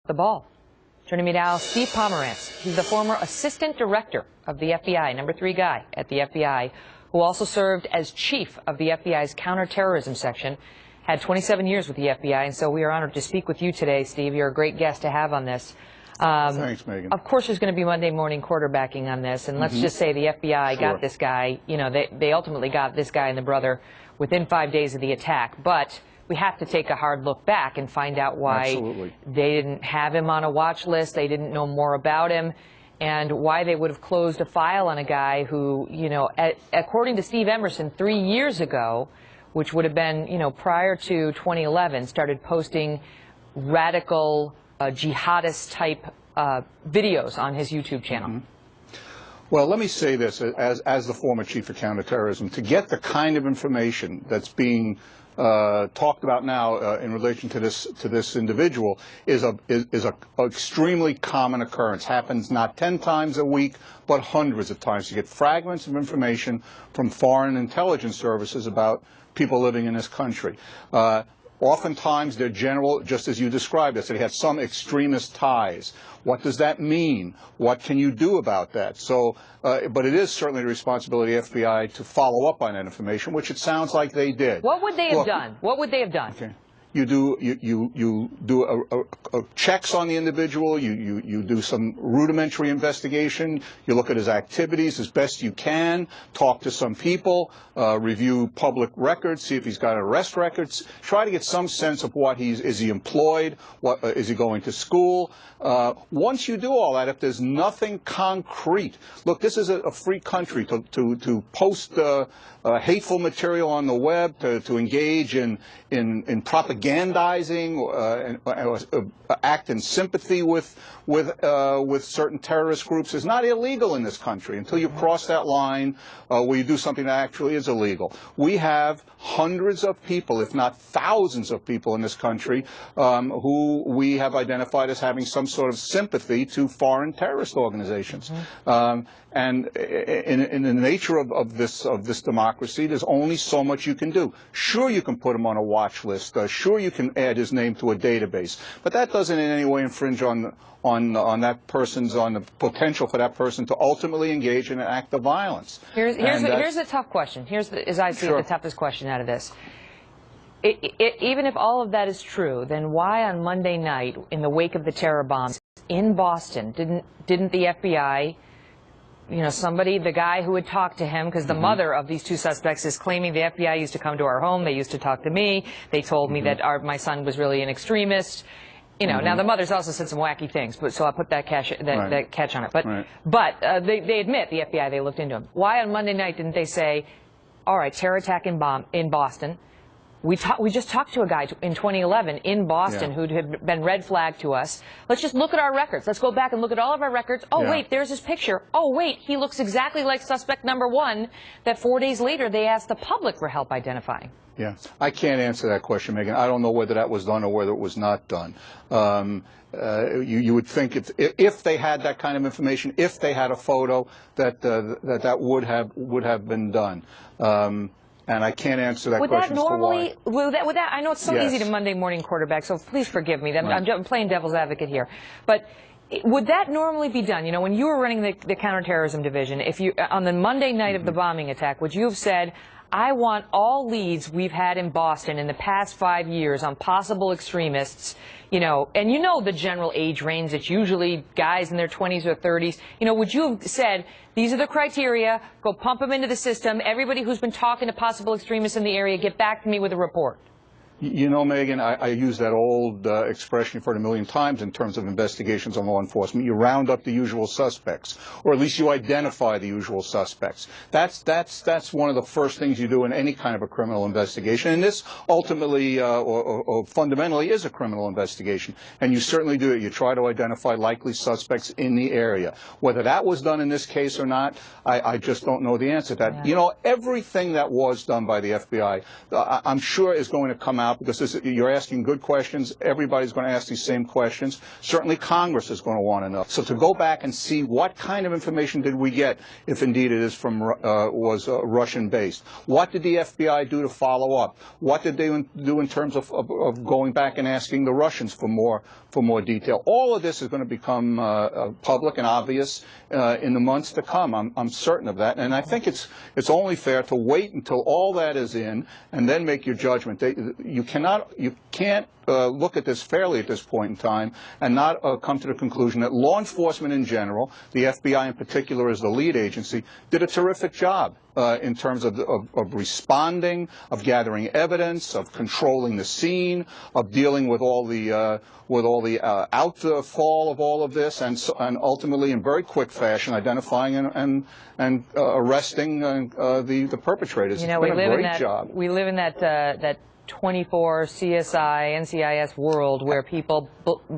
the ball. Joining me now, Steve Pomerantz. He's the former assistant director of the FBI, #3 guy at the FBI, who also served as chief of the FBI's counterterrorism section, had 27 years with the FBI, and so we are honored to speak with you today, Steve. You're a great guest to have on this. Thanks, Megyn. Of course, there's going to be Monday morning quarterbacking on this, and let's just say the FBI got this guy. You know, they ultimately got this guy and the brother within 5 days of the attack, but we have to take a hard look back and find out why they didn't have him on a watch list, they didn't know more about him, and why they would have closed a file on a guy who, you know, according to Steve Emerson, 3 years ago, which would have been, you know, prior to 2011, started posting radical jihadist-type videos on his YouTube channel. Well, let me say this, as the former chief of counterterrorism, to get the kind of information that's being talked about now in relation to this individual is a extremely common occurrence. Happens not 10 times a week, but hundreds of times. You get fragments of information from foreign intelligence services about people living in this country. Oftentimes, they're general, just as you described it, so they have some extremist ties. What does that mean? What can you do about that? So, but it is certainly the responsibility of the FBI to follow up on that information, which it sounds like they did. What would they have done? What would they have done? Okay. You do checks on the individual. You do some rudimentary investigation. You look at his activities as best you can. Talk to some people. Review public records. See if he's got arrest records. Try to get some sense of what is he employed? What is he going to school? Once you do all that, if there's nothing concrete, look, this is a free country. To post hateful material on the web, to engage in propagandizing, act in sympathy with certain terrorist groups is not illegal in this country until you cross that line where you do something that actually is illegal. We have hundreds of people, if not thousands of people in this country who we have identified as having some sort of sympathy to foreign terrorist organizations. And in the nature of this democracy, there's only so much you can do. Sure, you can put him on a watch list. Sure, you can add his name to a database, but that doesn't in any way infringe on the potential for that person to ultimately engage in an act of violence. Here's a tough question. As I see it, the toughest question out of this. Even if all of that is true, then why on Monday night, in the wake of the terror bombs in Boston, didn't the FBI, you know, the guy who had talked to him, because the mother of these two suspects is claiming the FBI used to come to our home, they used to talk to me, they told me that my son was really an extremist. You know, now the mother's also said some wacky things, but so I'll put that catch on it. But they admit, the FBI, they looked into him. Why on Monday night didn't they say, all right, terror attack in Boston? We just talked to a guy in 2011 in Boston who had been red flagged to us. Let's just look at our records. Let's go back and look at all of our records. Oh, wait, there's his picture. Oh, wait, he looks exactly like suspect #1 that 4 days later they asked the public for help identifying. Yeah, I can't answer that question, Megyn. I don't know whether that was done or whether it was not done. You would think if they had that kind of information, if they had a photo, that would have been done. And I can't answer that question. Would that I know it's so easy to Monday morning quarterback, so please forgive me. I'm playing devil's advocate here. But would that normally be done? You know, when you were running the counterterrorism division, if you on the Monday night of the bombing attack, would you have said, I want all leads we've had in Boston in the past 5 years on possible extremists, you know, and you know the general age range, it's usually guys in their 20s or 30s. You know, would you have said, these are the criteria, go pump them into the system, everybody who's been talking to possible extremists in the area, get back to me with a report? You know, Megyn, I use that old expression you've heard a million times in terms of investigations on law enforcement. You round up the usual suspects, or at least you identify the usual suspects. That's one of the first things you do in any kind of a criminal investigation. And this ultimately or fundamentally is a criminal investigation. And you certainly do it. You try to identify likely suspects in the area. Whether that was done in this case or not, I just don't know the answer to that. You know, everything that was done by the FBI, I'm sure is going to come out out because you're asking good questions. Everybody's going to ask these same questions. Certainly Congress is going to want to know. So to go back and see what kind of information did we get, if indeed it is from was Russian-based. What did the FBI do to follow up? What did they do in terms of going back and asking the Russians for more detail? All of this is going to become public and obvious in the months to come. I'm certain of that, and I think it's only fair to wait until all that is in and then make your judgment. You can't look at this fairly at this point in time and not come to the conclusion that law enforcement in general, the FBI in particular as the lead agency, did a terrific job in terms of responding, of gathering evidence, of controlling the scene, of dealing with all the outfall of all of this, and ultimately in very quick fashion identifying and arresting the perpetrators. You know, it's been a great job. We live in that 24 CSI, NCIS world where people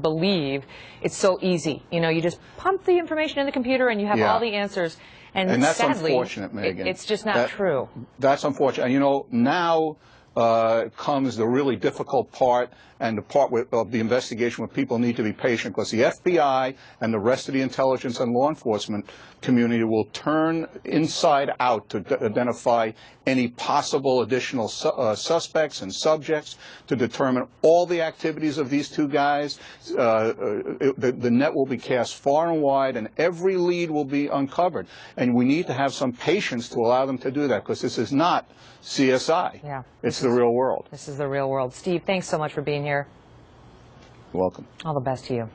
believe it's so easy. You know, you just pump the information in the computer and you have all the answers. And that's sadly, unfortunate, Megyn. It's just not true. That's unfortunate. And, you know, now comes the really difficult part and the part of the investigation where people need to be patient, because the FBI and the rest of the intelligence and law enforcement community will turn inside out to identify any possible additional suspects and subjects, to determine all the activities of these two guys. The net will be cast far and wide, and every lead will be uncovered. And we need to have some patience to allow them to do that, because this is not CSI. Yeah, it's the real world. This is the real world. Steve, thanks so much for being here. You're welcome. All the best to you.